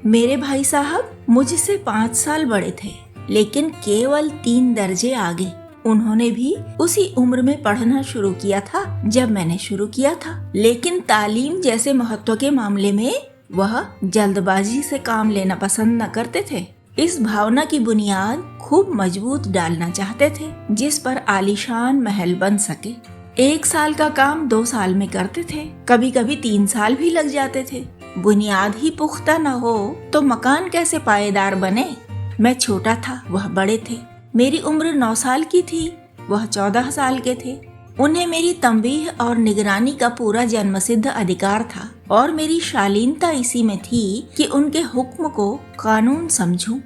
मेरे भाई साहब मुझसे 5 साल बड़े थे, लेकिन केवल 3 दर्जे आगे। उन्होंने भी उसी उम्र में पढ़ना शुरू किया था जब मैंने शुरू किया था, लेकिन तालीम जैसे महत्व के मामले में वह जल्दबाजी से काम लेना पसंद न करते थे। इस भावना की बुनियाद खूब मजबूत डालना चाहते थे, जिस पर आलीशान महल बन सके। 1 साल का काम 2 साल में करते थे, कभी कभी 3 साल भी लग जाते थे। बुनियाद ही पुख्ता न हो तो मकान कैसे पायेदार बने। मैं छोटा था, वह बड़े थे। मेरी उम्र 9 साल की थी, वह 14 साल के थे। उन्हें मेरी तंबीह और निगरानी का पूरा जन्मसिद्ध अधिकार था और मेरी शालीनता इसी में थी कि उनके हुक्म को कानून समझूं।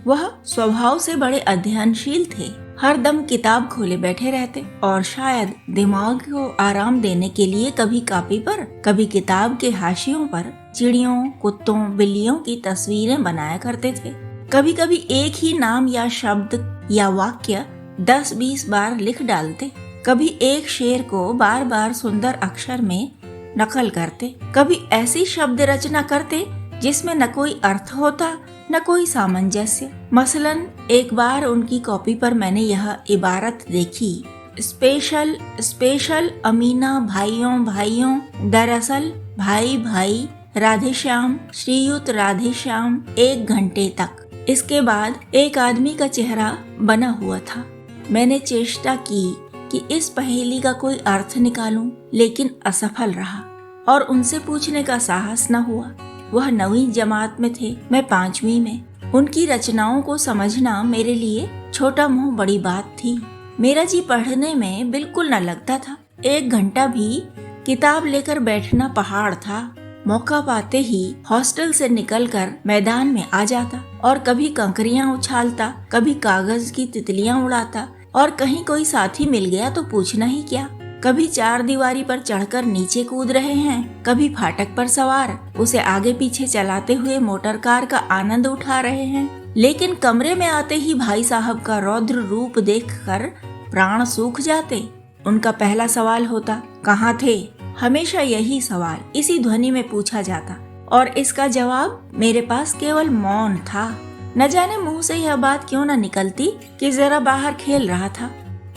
वह स्वभाव से बड़े अध्ययनशील थे, हर दम किताब खोले बैठे रहते और शायद दिमाग को आराम देने के लिए कभी कॉपी पर, कभी किताब के हाशियों पर चिड़ियों, कुत्तों, बिल्लियों की तस्वीरें बनाया करते थे। कभी कभी एक ही नाम या शब्द या वाक्य 10-20 बार लिख डालते। कभी एक शेर को बार बार सुंदर अक्षर में नकल करते। कभी ऐसी शब्द रचना करते जिसमें न कोई अर्थ होता न कोई सामंजस्य। मसलन एक बार उनकी कॉपी पर मैंने यह इबारत देखी, स्पेशल स्पेशल अमीना भाइयों भाइयों, दरअसल भाई भाई, राधेश्याम श्रीयुत राधेश्याम 1 घंटे तक। इसके बाद एक आदमी का चेहरा बना हुआ था। मैंने चेष्टा की कि इस पहेली का कोई अर्थ निकालूं, लेकिन असफल रहा और उनसे पूछने का साहस न हुआ। वह 9वीं जमात में थे, मैं 5वीं में। उनकी रचनाओं को समझना मेरे लिए छोटा मुंह बड़ी बात थी। मेरा जी पढ़ने में बिल्कुल न लगता था। 1 घंटा भी किताब लेकर बैठना पहाड़ था। मौका पाते ही हॉस्टल से निकलकर मैदान में आ जाता और कभी कंकरियां उछालता, कभी कागज की तितलियां उड़ाता और कहीं कोई साथी मिल गया तो पूछना ही क्या। कभी 4 दीवारी पर चढ़कर नीचे कूद रहे हैं, कभी फाटक पर सवार उसे आगे पीछे चलाते हुए मोटर कार का आनंद उठा रहे हैं। लेकिन कमरे में आते ही भाई साहब का रौद्र रूप देखकर प्राण सूख जाते। उनका पहला सवाल होता, कहाँ थे? हमेशा यही सवाल इसी ध्वनि में पूछा जाता और इसका जवाब मेरे पास केवल मौन था। न जाने मुंह से यह बात क्यों न निकलती कि जरा बाहर खेल रहा था।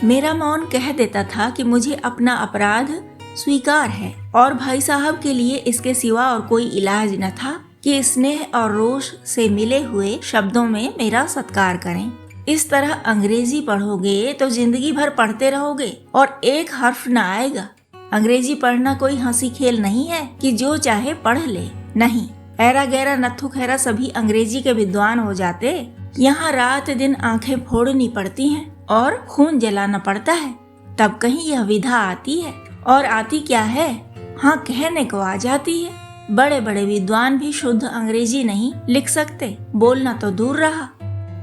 मेरा मौन कह देता था कि मुझे अपना अपराध स्वीकार है और भाई साहब के लिए इसके सिवा और कोई इलाज न था कि स्नेह और रोष से मिले हुए शब्दों में मेरा सत्कार करें। इस तरह अंग्रेजी पढ़ोगे तो जिंदगी भर पढ़ते रहोगे और एक हर्फ न आएगा। अंग्रेजी पढ़ना कोई हंसी खेल नहीं है कि जो चाहे पढ़ ले। नहीं, ऐरा गैरा नत्थु खैरा सभी अंग्रेजी के विद्वान हो जाते। यहाँ रात दिन आंखें फोड़नी पड़ती हैं और खून जलाना पड़ता है, तब कहीं यह विधा आती है। और आती क्या है? हाँ, कहने को आ जाती है। बड़े बड़े विद्वान भी शुद्ध अंग्रेजी नहीं लिख सकते, बोलना तो दूर रहा।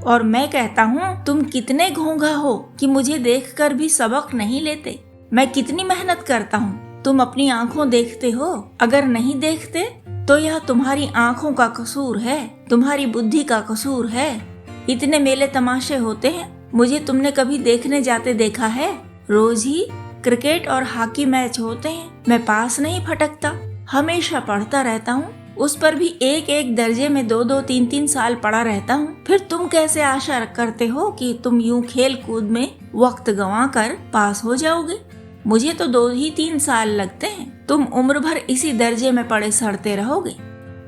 और मैं कहता हूँ, तुम कितने घोंघा हो कि मुझे देखकर भी सबक नहीं लेते। मैं कितनी मेहनत करता हूँ, तुम अपनी आंखों देखते हो। अगर नहीं देखते तो यह तुम्हारी आंखों का कसूर है, तुम्हारी बुद्धि का कसूर है। इतने मेले तमाशे होते हैं, मुझे तुमने कभी देखने जाते देखा है? रोज ही क्रिकेट और हॉकी मैच होते हैं, मैं पास नहीं फटकता, हमेशा पढ़ता रहता हूँ। उस पर भी एक एक दर्जे में 2-2, 3-3 साल पढ़ा रहता हूँ। फिर तुम कैसे आशा करते हो कि तुम यूं खेल कूद में वक्त गंवा कर पास हो जाओगे? मुझे तो 2 ही 3 साल लगते हैं। तुम उम्र भर इसी दर्जे में पड़े सड़ते रहोगे।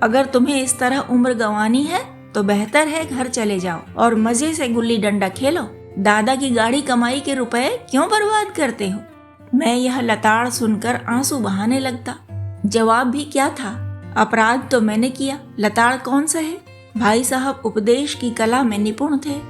अगर तुम्हें इस तरह उम्र गंवानी है तो बेहतर है घर चले जाओ और मजे से गुल्ली डंडा खेलो। दादा की गाड़ी कमाई के रुपए क्यों बर्बाद करते हो? मैं यह लताड़ सुनकर आंसू बहाने लगता। जवाब भी क्या था? अपराध तो मैंने किया, लताड़ कौन सा है? भाई साहब उपदेश की कला में निपुण थे।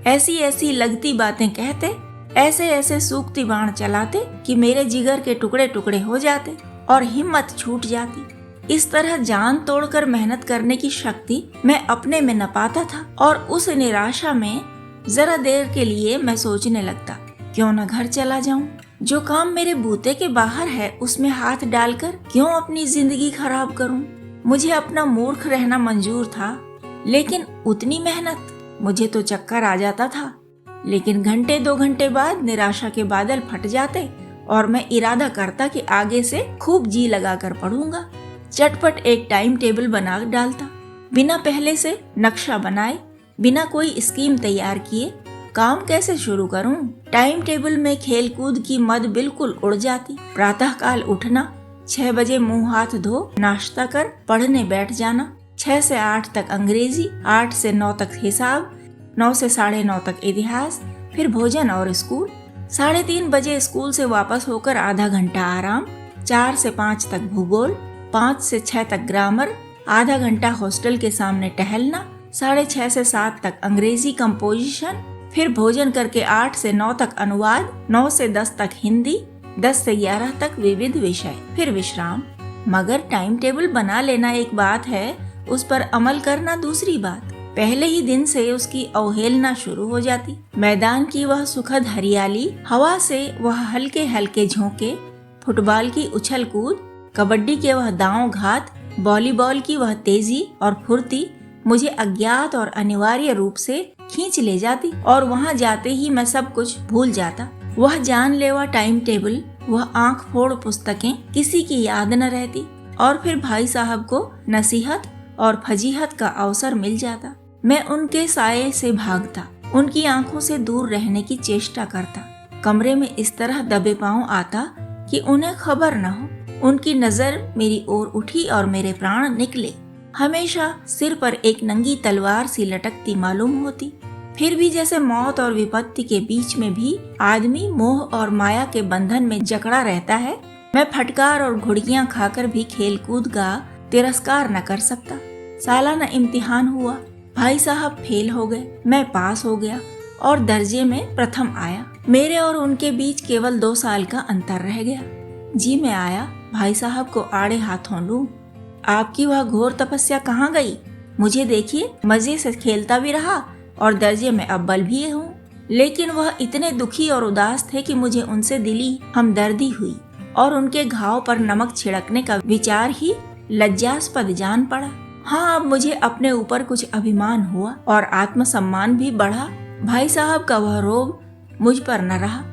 ऐसी ऐसी लगती बातें कहते, ऐसे ऐसे सूखती बाण चलाते कि मेरे जिगर के टुकड़े टुकड़े हो जाते और हिम्मत छूट जाती। इस तरह जान तोड़कर मेहनत करने की शक्ति मैं अपने में न पाता था और उस निराशा में जरा देर के लिए मैं सोचने लगता, क्यों न घर चला जाऊं। जो काम मेरे बूते के बाहर है उसमें हाथ डालकर क्यों अपनी जिंदगी खराब करूं। मुझे अपना मूर्ख रहना मंजूर था, लेकिन उतनी मेहनत, मुझे तो चक्कर आ जाता था। लेकिन घंटे 2 घंटे बाद निराशा के बादल फट जाते और मैं इरादा करता कि आगे से खूब जी लगाकर पढ़ूंगा। चटपट एक टाइम टेबल बना डालता। बिना पहले से नक्शा बनाए, बिना कोई स्कीम तैयार किए काम कैसे शुरू करूं? टाइम टेबल में खेल कूद की मद बिल्कुल उड़ जाती। प्रातः काल उठना, 6 बजे मुंह हाथ धो नाश्ता कर पढ़ने बैठ जाना, 6 से 8 तक अंग्रेजी, 8 से 9 तक हिसाब, 9 से 9:30 तक इतिहास, फिर भोजन और स्कूल। 3:30 बजे स्कूल से वापस होकर आधा घंटा आराम, 4 से 5 तक भूगोल, 5 से 6 तक ग्रामर, आधा घंटा हॉस्टल के सामने टहलना, 6:30 से 7 तक अंग्रेजी कंपोजिशन, फिर भोजन करके 8 से 9 तक अनुवाद, 9 से 10 तक हिंदी, 10 से 11 तक विविध विषय, फिर विश्राम। मगर टाइम टेबल बना लेना एक बात है, उस पर अमल करना दूसरी बात। पहले ही दिन से उसकी अवहेलना शुरू हो जाती। मैदान की वह सुखद हरियाली, हवा से वह हल्के हल्के झोंके, फुटबॉल की उछल कूद, कबड्डी के वह दांव घात, वॉलीबॉल की वह तेजी और फुर्ती मुझे अज्ञात और अनिवार्य रूप से खींच ले जाती और वहां जाते ही मैं सब कुछ भूल जाता। वह जानलेवा टाइम टेबल, वह आंख फोड़ पुस्तकें किसी की याद न रहती और फिर भाई साहब को नसीहत और फजीहत का अवसर मिल जाता। मैं उनके साये से भागता, उनकी आंखों से दूर रहने की चेष्टा करता, कमरे में इस तरह दबे पांव आता कि उन्हें खबर न हो। उनकी नजर मेरी ओर उठी और मेरे प्राण निकले। हमेशा सिर पर एक नंगी तलवार सी लटकती मालूम होती। फिर भी जैसे मौत और विपत्ति के बीच में भी आदमी मोह और माया के बंधन में जकड़ा रहता है। मैं फटकार और घुड़कियां खाकर भी खेल कूद का तिरस्कार न कर सकता। सालाना इम्तिहान हुआ, भाई साहब फेल हो गए, मैं पास हो गया और दर्जे में प्रथम आया। मेरे और उनके बीच केवल 2 साल का अंतर रह गया। जी मैं आया, भाई साहब को आड़े हाथों लूं। आपकी वह घोर तपस्या कहाँ गई? मुझे देखिए, मजे से खेलता भी रहा और दर्जे में अव्वल भी हूँ। लेकिन वह इतने दुखी और उदास थे कि मुझे उनसे दिली हमदर्दी हुई और उनके घाव पर नमक छिड़कने का विचार ही लज्जास्पद जान पड़ा। हाँ, अब मुझे अपने ऊपर कुछ अभिमान हुआ और आत्मसम्मान भी बढ़ा। भाई साहब का वह रोब मुझ पर न रहा।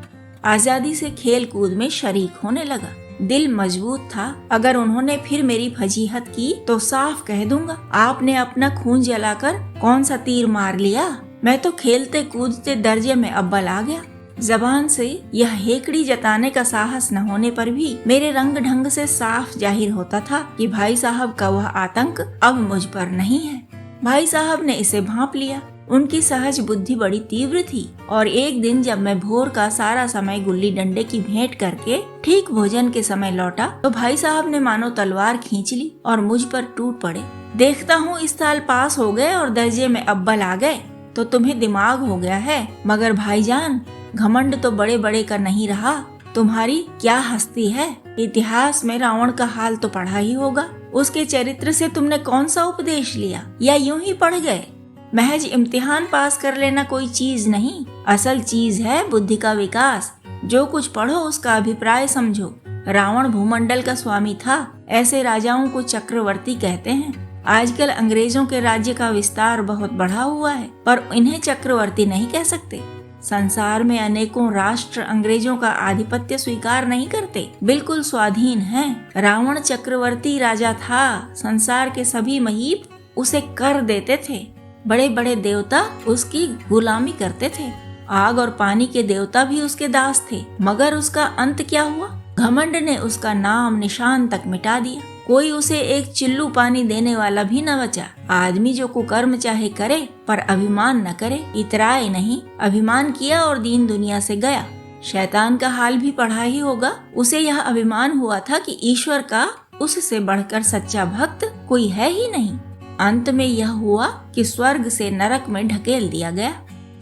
आजादी से खेल कूद में शरीक होने लगा। दिल मजबूत था। अगर उन्होंने फिर मेरी फजीहत की तो साफ कह दूंगा, आपने अपना खून जलाकर कौन सा तीर मार लिया? मैं तो खेलते कूदते दर्जे में अव्वल आ गया। जबान से यह हेकड़ी जताने का साहस न होने पर भी मेरे रंग ढंग से साफ जाहिर होता था कि भाई साहब का वह आतंक अब मुझ पर नहीं है। भाई साहब ने इसे भांप लिया। उनकी सहज बुद्धि बड़ी तीव्र थी और एक दिन जब मैं भोर का सारा समय गुल्ली डंडे की भेंट करके ठीक भोजन के समय लौटा तो भाई साहब ने मानो तलवार खींच ली और मुझ पर टूट पड़े। देखता हूँ इस साल पास हो गए और दर्जे में अव्वल आ गए तो तुम्हें दिमाग हो गया है, मगर भाईजान घमंड तो बड़े बड़े का नहीं रहा। तुम्हारी क्या हस्ती है। इतिहास में रावण का हाल तो पढ़ा ही होगा। उसके चरित्र से तुमने कौन सा उपदेश लिया या यूं ही पढ़ गए? महज इम्तिहान पास कर लेना कोई चीज नहीं, असल चीज है बुद्धि का विकास। जो कुछ पढ़ो उसका अभिप्राय समझो। रावण भूमंडल का स्वामी था। ऐसे राजाओं को चक्रवर्ती कहते हैं। आजकल अंग्रेजों के राज्य का विस्तार बहुत बढ़ा हुआ है, पर इन्हें चक्रवर्ती नहीं कह सकते। संसार में अनेकों राष्ट्र अंग्रेजों का आधिपत्य स्वीकार नहीं करते, बिल्कुल स्वाधीन हैं। रावण चक्रवर्ती राजा था। संसार के सभी महीप उसे कर देते थे। बड़े बड़े देवता उसकी गुलामी करते थे। आग और पानी के देवता भी उसके दास थे। मगर उसका अंत क्या हुआ? घमंड ने उसका नाम निशान तक मिटा दिया। कोई उसे एक चिल्लू पानी देने वाला भी न बचा। आदमी जो कुकर्म चाहे करे पर अभिमान न करे, इतराए नहीं। अभिमान किया और दीन दुनिया से गया। शैतान का हाल भी पढ़ा ही होगा। उसे यह अभिमान हुआ था कि ईश्वर का उससे बढ़कर सच्चा भक्त कोई है ही नहीं। अंत में यह हुआ कि स्वर्ग से नरक में ढकेल दिया गया।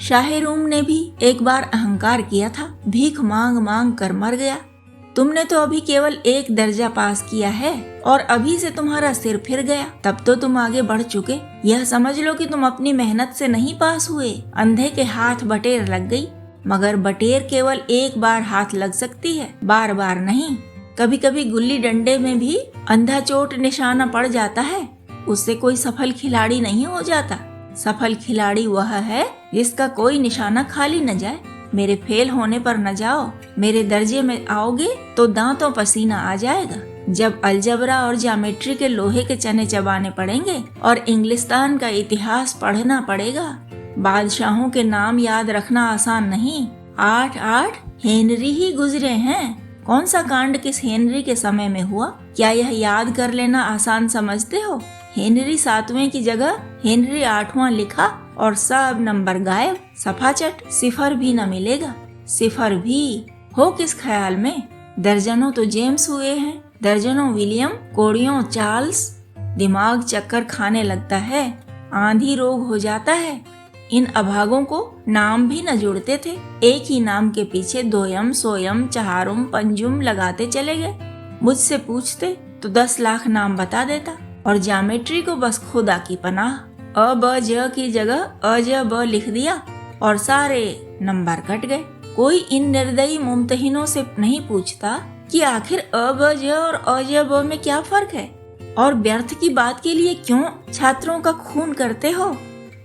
शाह रूम ने भी एक बार अहंकार किया था, भीख मांग मांग कर मर गया। तुमने तो अभी केवल 1 दर्जा पास किया है और अभी से तुम्हारा सिर फिर गया। तब तो तुम आगे बढ़ चुके। यह समझ लो कि तुम अपनी मेहनत से नहीं पास हुए। अंधे के हाथ बटेर लग गई, मगर बटेर केवल एक बार हाथ लग सकती है, बार बार नहीं। कभी कभी गुल्ली डंडे में भी अंधा चोट निशाना पड़ जाता है, उससे कोई सफल खिलाड़ी नहीं हो जाता। सफल खिलाड़ी वह है जिसका कोई निशाना खाली न जाए। मेरे फेल होने पर न जाओ। मेरे दर्जे में आओगे तो दांतों पसीना आ जाएगा। जब अलजबरा और ज्योमेट्री के लोहे के चने चबाने पड़ेंगे और इंग्लिस्तान का इतिहास पढ़ना पड़ेगा। बादशाहों के नाम याद रखना आसान नहीं। 8 हेनरी ही गुजरे हैं। कौन सा कांड किस हेनरी के समय में हुआ, क्या यह याद कर लेना आसान समझते हो? हेनरी 7वें की जगह हेनरी 8वां लिखा और सब नंबर गायब। सफाचट, सिफर भी न मिलेगा। सिफर भी हो किस ख्याल में? दर्जनों तो जेम्स हुए हैं, दर्जनों विलियम, कोड़ियों चार्ल्स। दिमाग चक्कर खाने लगता है, आंधी रोग हो जाता है। इन अभागों को नाम भी न जुड़ते थे। एक ही नाम के पीछे दोयम, सोयम, चहारुम, पंजुम लगाते चले गए। मुझसे पूछते तो 10 लाख नाम बता देता और ज्योमेट्री को बस खुदा की पनाह। अ ब ज की जगह अ ज ब लिख दिया और सारे नंबर कट गए। कोई इन निर्दयी मुमतहिनों से नहीं पूछता कि आखिर अ ब ज और अ ज ब में क्या फर्क है और व्यर्थ की बात के लिए क्यों छात्रों का खून करते हो?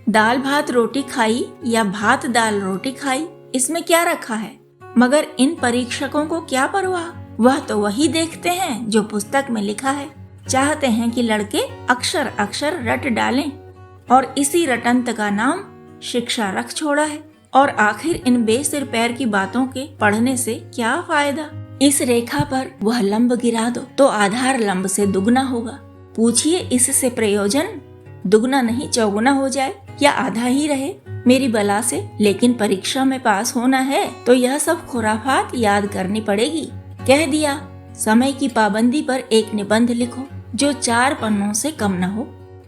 दाल भात रोटी खाई या भात दाल रोटी खाई, इसमें क्या रखा है? मगर इन परीक्षकों को क्या परवाह, वह तो वही देखते हैं जो पुस्तक में लिखा है। चाहते हैं कि लड़के अक्षर अक्षर रट डालें और इसी रटंत का नाम शिक्षा रख छोड़ा है। और आखिर इन बेसिर पैर की बातों के पढ़ने से क्या फायदा? इस रेखा पर वह लंब गिरा दो तो आधार लंब से दुगना होगा। पूछिए इससे प्रयोजन दुगना नहीं चौगुना हो जाए या आधा ही रहे मेरी बला से। लेकिन परीक्षा में पास होना है तो यह सब खुराफात याद करनी पड़ेगी। कह दिया, समय की पाबंदी पर एक निबंध लिखो जो 4 पन्नों से कम न हो।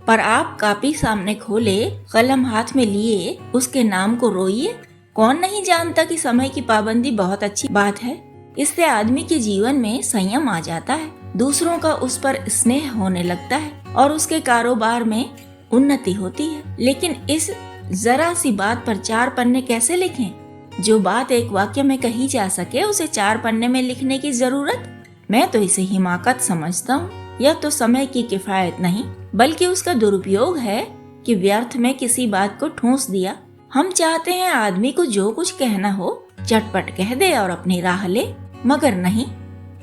पर आप कापी सामने खोले, कलम हाथ में लिए, उसके नाम को रोइए। कौन नहीं जानता कि समय की पाबंदी बहुत अच्छी बात है। इससे आदमी के जीवन में संयम आ जाता है, दूसरों का उस पर स्नेह होने लगता है और उसके कारोबार में उन्नति होती है। लेकिन इस जरा सी बात पर 4 पन्ने कैसे लिखें? जो बात एक वाक्य में कही जा सके उसे 4 पन्ने में लिखने की जरूरत? मैं तो इसे हिमाकत समझता हूँ। यह तो समय की किफायत नहीं बल्कि उसका दुरुपयोग है कि व्यर्थ में किसी बात को ठूंस दिया। हम चाहते हैं आदमी को जो कुछ कहना हो चटपट कह दे और अपनी राह ले, मगर नहीं,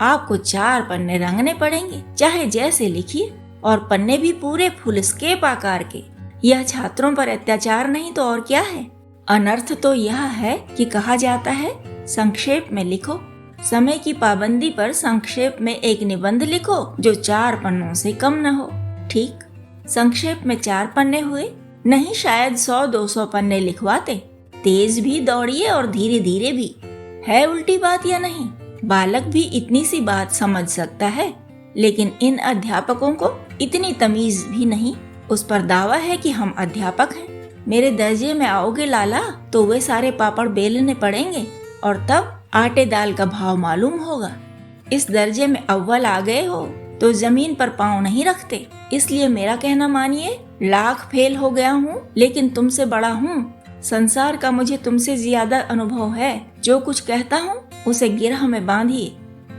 आपको 4 पन्ने रंगने पड़ेंगे, चाहे जैसे लिखिए, और पन्ने भी पूरे फुलस्केप आकार के। यह छात्रों पर अत्याचार नहीं तो और क्या है? अनर्थ तो यह है कि कहा जाता है संक्षेप में लिखो। समय की पाबंदी पर संक्षेप में एक निबंध लिखो जो 4 पन्नों से कम न हो। ठीक, संक्षेप में 4 पन्ने हुए, नहीं शायद 100-200 पन्ने लिखवाते। तेज भी दौड़िए और धीरे धीरे भी। है उल्टी बात या नहीं? बालक भी इतनी सी बात समझ सकता है, लेकिन इन अध्यापकों को इतनी तमीज भी नहीं। उस पर दावा है कि हम अध्यापक हैं। मेरे दर्जे में आओगे लाला तो वे सारे पापड़ बेलने पड़ेंगे और तब आटे दाल का भाव मालूम होगा। इस दर्जे में अव्वल आ गए हो तो जमीन पर पाँव नहीं रखते। इसलिए मेरा कहना मानिए, लाख फेल हो गया हूँ लेकिन तुमसे बड़ा हूँ। संसार का मुझे तुमसे ज्यादा अनुभव है। जो कुछ कहता हूँ उसे गिरह में बांधिए,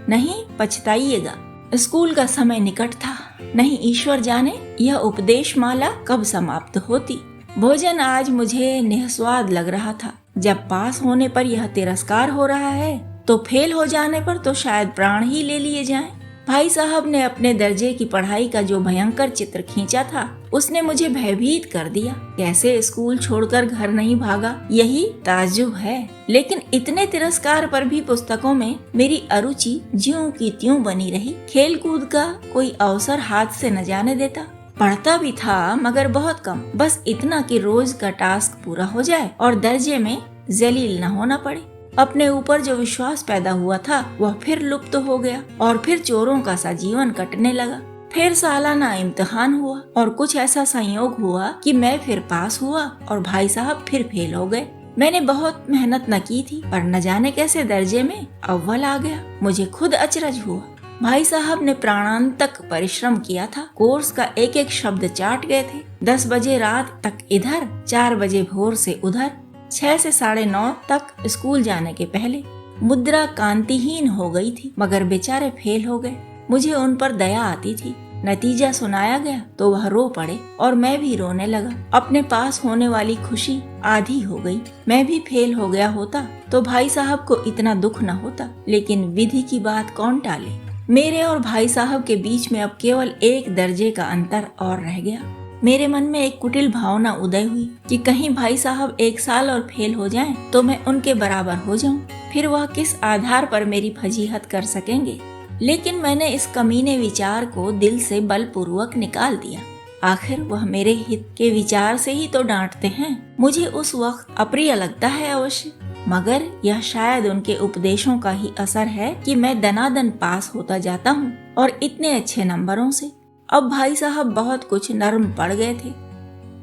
नहीं पछताइएगा। स्कूल का समय निकट था, नहीं ईश्वर जाने यह उपदेश माला कब समाप्त होती। भोजन आज मुझे निस्वाद लग रहा था। जब पास होने पर यह तिरस्कार हो रहा है तो फेल हो जाने पर तो शायद प्राण ही ले लिए जाएं। भाई साहब ने अपने दर्जे की पढ़ाई का जो भयंकर चित्र खींचा था उसने मुझे भयभीत कर दिया। कैसे स्कूल छोड़कर घर नहीं भागा, यही ताज्जुब है। लेकिन इतने तिरस्कार पर भी पुस्तकों में मेरी अरुचि ज्यों की त्यों बनी रही। खेल कूद का कोई अवसर हाथ से न जाने देता। पढ़ता भी था मगर बहुत कम, बस इतना कि रोज का टास्क पूरा हो जाए और दर्जे में जलील न होना पड़े। अपने ऊपर जो विश्वास पैदा हुआ था वह फिर लुप्त हो गया और फिर चोरों का सा जीवन कटने लगा। फिर सालाना इम्तिहान हुआ और कुछ ऐसा संयोग हुआ कि मैं फिर पास हुआ और भाई साहब फिर फेल हो गए। मैंने बहुत मेहनत न की थी पर न जाने कैसे दर्जे में अव्वल आ गया। मुझे खुद अचरज हुआ। भाई साहब ने प्राणांतक परिश्रम किया था। कोर्स का एक एक शब्द चाट गए थे। 10 बजे रात तक इधर, 4 बजे भोर से उधर, 6 से 9:30 तक स्कूल जाने के पहले। मुद्रा कांतिहीन हो गई थी मगर बेचारे फेल हो गए। मुझे उन पर दया आती थी। नतीजा सुनाया गया तो वह रो पड़े और मैं भी रोने लगा। अपने पास होने वाली खुशी आधी हो गई। मैं भी फेल हो गया होता तो भाई साहब को इतना दुख न होता। लेकिन विधि की बात कौन टाले। मेरे और भाई साहब के बीच में अब केवल 1 दर्जे का अंतर और रह गया। मेरे मन में एक कुटिल भावना उदय हुई कि कहीं भाई साहब 1 साल और फेल हो जाएं तो मैं उनके बराबर हो जाऊं, फिर वह किस आधार पर मेरी फजीहत कर सकेंगे। लेकिन मैंने इस कमीने विचार को दिल से बलपूर्वक निकाल दिया। आखिर वह मेरे हित के विचार से ही तो डांटते हैं। मुझे उस वक्त अप्रिय लगता है अवश्य, मगर यह शायद उनके उपदेशों का ही असर है कि मैं दनादन पास होता जाता हूँ और इतने अच्छे नंबरों से। अब भाई साहब बहुत कुछ नर्म पड़ गए थे।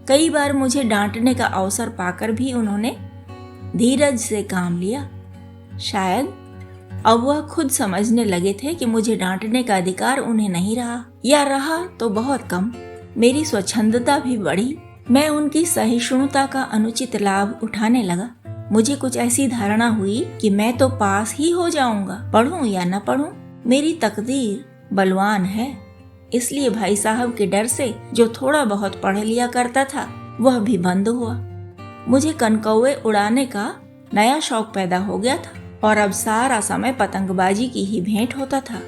कई बार मुझे डांटने का अवसर पाकर भी उन्होंने धीरज से काम लिया। शायद अब वह खुद समझने लगे थे कि मुझे डांटने का अधिकार उन्हें नहीं रहा, या रहा तो बहुत कम। मेरी स्वच्छंदता भी बढ़ी। मैं उनकी सहिष्णुता का अनुचित लाभ उठाने लगा। मुझे कुछ ऐसी धारणा हुई कि मैं तो पास ही हो जाऊंगा, पढ़ूं या न पढ़ूं। मेरी तकदीर बलवान है। इसलिए भाई साहब के डर से जो थोड़ा बहुत पढ़ लिया करता था वह भी बंद हुआ। मुझे कनकौवे उड़ाने का नया शौक पैदा हो गया था और अब सारा समय पतंगबाजी की ही भेंट होता था।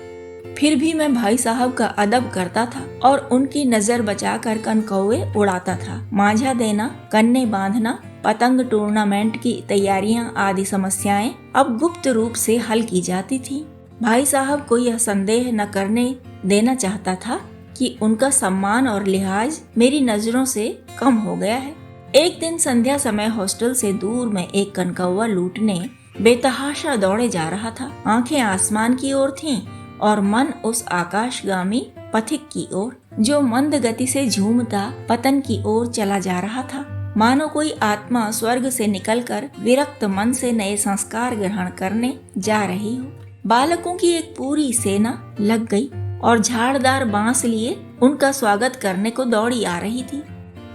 फिर भी मैं भाई साहब का अदब करता था और उनकी नजर बचाकर कनकौवे उड़ाता था। मांझा देना, कन्ने बांधना, पतंग टूर्नामेंट की तैयारियां आदि समस्याएं अब गुप्त रूप से हल की जाती थी। भाई साहब को यह संदेह न करने देना चाहता था कि उनका सम्मान और लिहाज मेरी नजरों से कम हो गया है। एक दिन संध्या समय हॉस्टल से दूर में एक कनकौवा लूटने बेतहाशा दौड़े जा रहा था। आंखें आसमान की ओर थीं और मन उस आकाशगामी पथिक की ओर जो मंद गति से झूमता पतन की ओर चला जा रहा था। मानो कोई आत्मा स्वर्ग से निकलकर विरक्त मन से नए संस्कार ग्रहण करने जा रही हो। बालकों की एक पूरी सेना लग गई और झाड़दार बांस लिए उनका स्वागत करने को दौड़ी आ रही थी।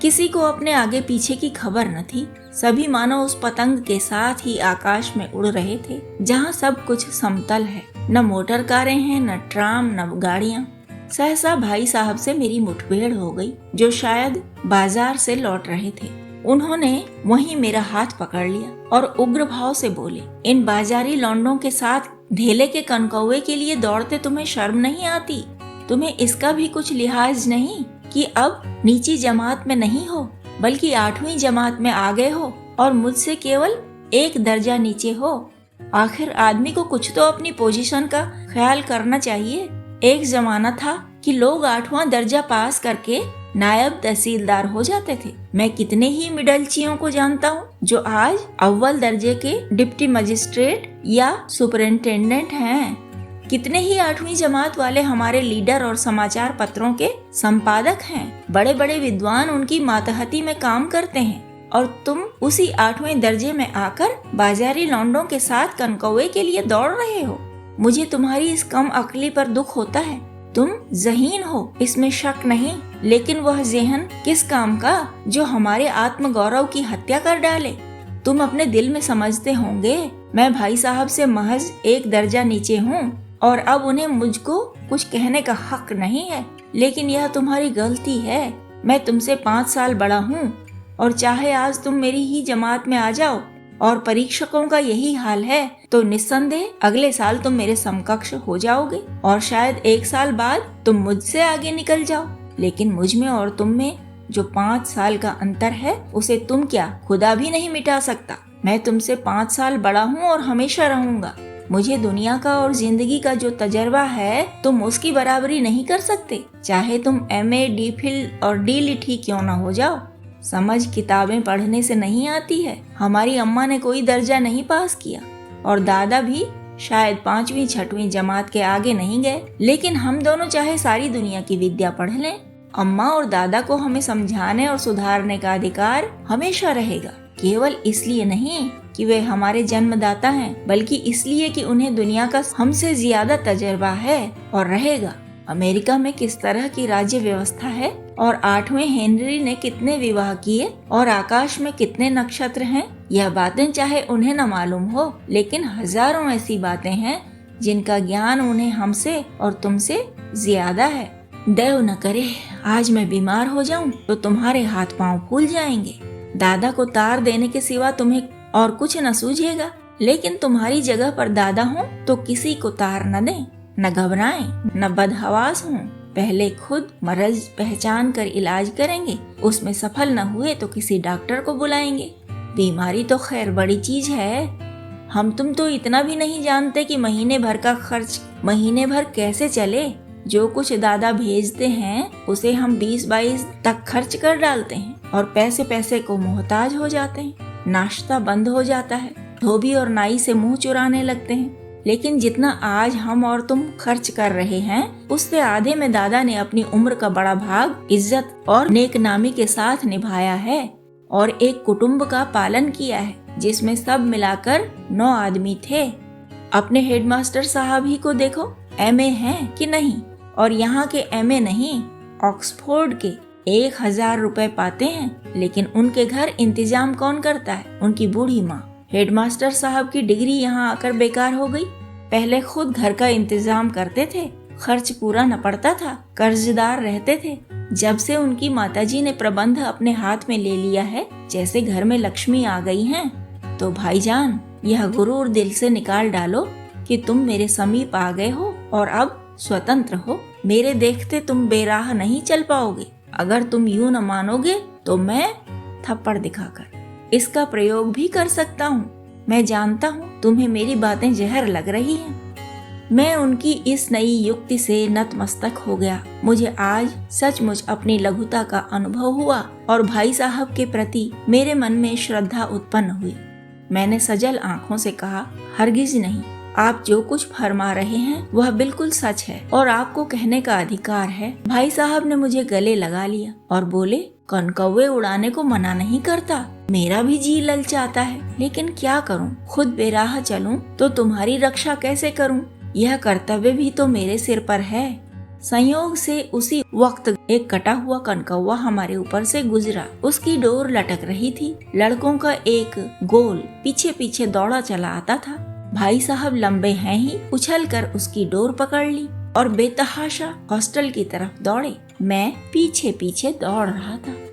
किसी को अपने आगे पीछे की खबर न थी। सभी मानो उस पतंग के साथ ही आकाश में उड़ रहे थे जहाँ सब कुछ समतल है। न मोटर कारें हैं, न ट्राम, न गाड़ियाँ। सहसा भाई साहब से मेरी मुठभेड़ हो गई, जो शायद बाजार से लौट रहे थे। उन्होंने वहीं मेरा हाथ पकड़ लिया और उग्र भाव से बोले, इन बाजारी लौंडों के साथ धेले के कनकौवे के लिए दौड़ते तुम्हें शर्म नहीं आती? तुम्हें इसका भी कुछ लिहाज नहीं कि अब नीची जमात में नहीं हो बल्कि 8वीं जमात में आ गए हो और मुझसे केवल 1 दर्जा नीचे हो। आखिर आदमी को कुछ तो अपनी पोजीशन का ख्याल करना चाहिए। एक जमाना था कि लोग 8वां दर्जा पास करके नायब तहसीलदार हो जाते थे। मैं कितने ही मिडलचियों को जानता हूँ जो आज अव्वल दर्जे के डिप्टी मजिस्ट्रेट या सुपरिंटेंडेंट हैं। कितने ही 8वीं जमात वाले हमारे लीडर और समाचार पत्रों के संपादक हैं। बड़े बड़े विद्वान उनकी मातहती में काम करते हैं और तुम उसी 8वें दर्जे में आकर बाजारी लौंडों के साथ कनकौवे के लिए दौड़ रहे हो। मुझे तुम्हारी इस कम अक्ली पर दुख होता है। तुम ज़हीन हो, इसमें शक नहीं, लेकिन वह ज़हन किस काम का जो हमारे आत्मगौरव की हत्या कर डाले। तुम अपने दिल में समझते होंगे मैं भाई साहब से महज 1 दर्जा नीचे हूँ और अब उन्हें मुझको कुछ कहने का हक नहीं है, लेकिन यह तुम्हारी गलती है। मैं तुमसे 5 साल बड़ा हूँ और चाहे आज तुम मेरी ही जमात में आ जाओ और परीक्षकों का यही हाल है तो निस्संदेह अगले साल तुम मेरे समकक्ष हो जाओगे और शायद 1 साल बाद तुम मुझसे आगे निकल जाओ। लेकिन मुझ में और तुम में जो 5 साल का अंतर है उसे तुम क्या खुदा भी नहीं मिटा सकता। मैं तुमसे 5 साल बड़ा हूँ और हमेशा रहूंगा। मुझे दुनिया का और जिंदगी का जो तजर्बा है तुम उसकी बराबरी नहीं कर सकते, चाहे तुम MA, DPhil और D.Litt ही क्यों न हो जाओ। समझ किताबें पढ़ने से नहीं आती है। हमारी अम्मा ने कोई दर्जा नहीं पास किया और दादा भी शायद 5वीं 6वीं जमात के आगे नहीं गए, लेकिन हम दोनों चाहे सारी दुनिया की विद्या पढ़ लें, अम्मा और दादा को हमें समझाने और सुधारने का अधिकार हमेशा रहेगा। केवल इसलिए नहीं कि वे हमारे जन्मदाता हैं, बल्कि इसलिए कि उन्हें दुनिया का हमसे ज्यादा तजर्बा है और रहेगा। अमेरिका में किस तरह की राज्य व्यवस्था है और 8वें हेनरी ने कितने विवाह किए और आकाश में कितने नक्षत्र हैं, यह बातें चाहे उन्हें न मालूम हो, लेकिन हजारों ऐसी बातें हैं जिनका ज्ञान उन्हें हमसे और तुमसे ज्यादा है। देव न करे आज मैं बीमार हो जाऊं तो तुम्हारे हाथ पांव फूल जाएंगे। दादा को तार देने के सिवा तुम्हें और कुछ न सूझेगा, लेकिन तुम्हारी जगह पर दादा हो तो किसी को तार न दें। न घबराएं, न बदहवास हों। पहले खुद मर्ज पहचान कर इलाज करेंगे, उसमें सफल न हुए तो किसी डॉक्टर को बुलाएंगे। बीमारी तो खैर बड़ी चीज है, हम तुम तो इतना भी नहीं जानते कि महीने भर का खर्च महीने भर कैसे चले। जो कुछ दादा भेजते हैं उसे हम 20-22 तक खर्च कर डालते हैं और पैसे पैसे को मोहताज हो जाते हैं। नाश्ता बंद हो जाता है, धोबी और नाई से मुंह चुराने लगते हैं। लेकिन जितना आज हम और तुम खर्च कर रहे हैं, उससे आधे में दादा ने अपनी उम्र का बड़ा भाग इज्जत और नेकनामी के साथ निभाया है और एक कुटुंब का पालन किया है जिसमें सब मिलाकर 9 आदमी थे। अपने हेडमास्टर साहब ही को देखो, एमए हैं कि नहीं, और यहाँ के एमए नहीं, ऑक्सफोर्ड के 1000 रुपए पाते हैं, लेकिन उनके घर इंतजाम कौन करता है? उनकी बूढ़ी माँ। हेडमास्टर साहब की डिग्री यहाँ आकर बेकार हो गई। पहले खुद घर का इंतजाम करते थे, खर्च पूरा न पड़ता था, कर्जदार रहते थे। जब से उनकी माताजी ने प्रबंध अपने हाथ में ले लिया है, जैसे घर में लक्ष्मी आ गई हैं। तो भाईजान, यह गुरूर दिल से निकाल डालो कि तुम मेरे समीप आ गए हो और अब स्वतंत्र हो। मेरे देखते तुम बेराह नहीं चल पाओगे। अगर तुम यूं न मानोगे तो मैं थप्पड़ दिखाकर इसका प्रयोग भी कर सकता हूँ। मैं जानता हूँ तुम्हें मेरी बातें जहर लग रही हैं। मैं उनकी इस नई युक्ति से नतमस्तक हो गया। मुझे आज सचमुच अपनी लघुता का अनुभव हुआ और भाई साहब के प्रति मेरे मन में श्रद्धा उत्पन्न हुई। मैंने सजल आंखों से कहा, हरगिज नहीं, आप जो कुछ फरमा रहे हैं वह बिल्कुल सच है और आपको कहने का अधिकार है। भाई साहब ने मुझे गले लगा लिया और बोले, कनकौवे उड़ाने को मना नहीं करता, मेरा भी जी ललचाता है, लेकिन क्या करूं? खुद बेराह चलूं तो तुम्हारी रक्षा कैसे करूं? यह कर्तव्य भी तो मेरे सिर पर है। संयोग से उसी वक्त एक कटा हुआ कनकौवा हमारे ऊपर से गुजरा। उसकी डोर लटक रही थी। लड़कों का एक गोल पीछे पीछे दौड़ा चला आता था। भाई साहब लंबे हैं ही, उछलकर उसकी डोर पकड़ ली और बेतहाशा हॉस्टल की तरफ दौड़े। मैं पीछे पीछे दौड़ रहा था।